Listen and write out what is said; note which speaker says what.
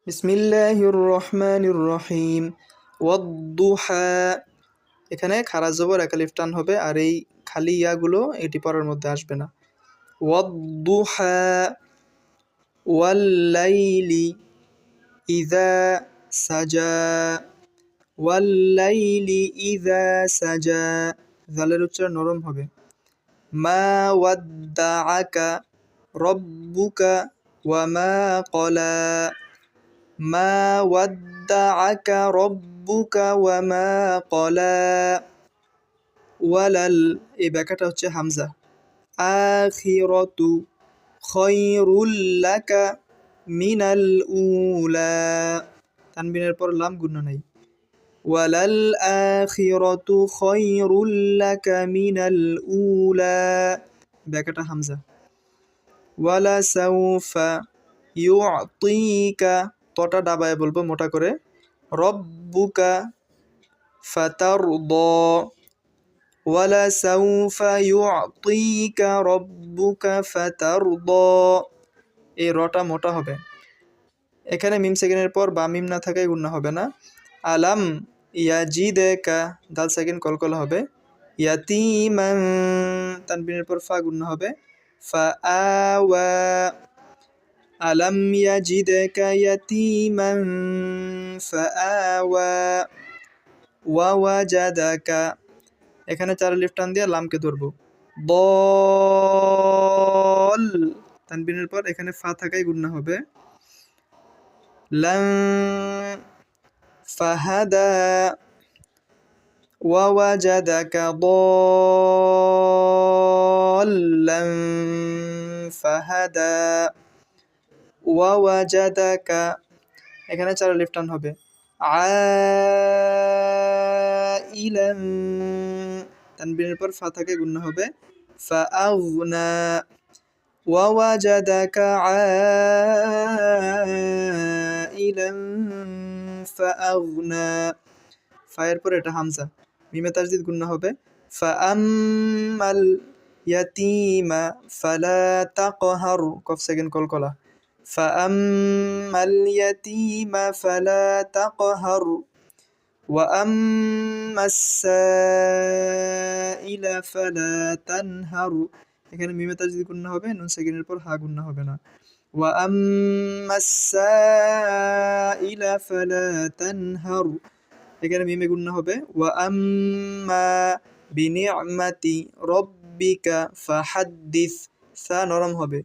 Speaker 1: বিসমিল্লাহির রহমানির রহিম। ওয়াদ্দুহা, এখানে খারা জবর একালিফ টান হবে, আর এই খালি ইয়াগুলো এটি পরের মধ্যে আসবে না। ওয়াদ্দুহা ওয়াল্লাইলি ইযা সাজা, ওয়াল্লাইলি ইযা সাজা, জালের উচ্চারণ নরম হবে। মা ওয়াদ্দাআকা রব্বুকা ওয়া মা ক্বালা, মা ওয়াদ্দাআকা রব্বুকা ওয়া মা ক্বালা। ওয়ালাল, এই ব্যাখ্যাটা হচ্ছে হামজা। আখিরাতু খায়রুল লাকা মিনাল উলা, তানবিনের পর লাম গুণনা নাই। ওয়ালাল আখিরাতু খায়রুল লাকা মিনাল উলা, ব্যাখ্যাটা হামজা। ওয়ালা সাউফা ইউতিকা, তটা ডাবায় বলবো মোটা করে। রব্বুকা ফাতারদা, ওয়ালা সাউফা ইউতিকা রব্বুকা ফাতারদা, এই রটা মোটা হবে। এখানে মিম সেকেন্ডের পর বা মিম না থাকায় গুণনা হবে না। আলাম ইয়াজিদেকা, দাল সেকেন্ড কলকলা হবে। ইয়াতিমান, তানবিনের পর ফা গুণনা হবে। ফাআওয়া, আলাম ইয়াজিদকা ইয়াতিমান ফাআওয়া। ওয়াওয়াজাদাকা, এখানে চার আলিফ টান দিয়ে লামকে ধরবো। দল, তানবিনের পর এখানে ফা থাকায় গুণনা হবে। লাম ফাহাদা, ওয়াওয়াজাদাকা দল্লান ফাহাদা। ওয়াওয়াজাদাকা, এখানে চার আলিফ টান হবে। আইলান, তানবিনের পর ফা থাকে গুণনা হবে। ফাআগনা, ওয়াওয়াজাদাকা আইলান ফাআগনা, ফায়ের পর এটা হামজা, মিমে তাজদিদ গুণনা হবে। ফাআম্মাল ইয়াতীমা ফালা তাকহার, কফ সেকেন্ড কলকলা। ফাআম্মাল ইয়াতীমা ফালা তাকহার ওয়া আম্মাস সাইলা ফালা তানহার, এখানে মিমে তাজদিদ গুণনা হবে, নুন সেকেন্ডের পর হা গুণনা হবে না। ওয়া আম্মাস সাইলা ফালা তানহার, এখানে মিমে গুণনা হবে। ওয়া আম্মা বিনিআমাতি রব্বিকা ফাহাদ্দিস, সা নরম হবে।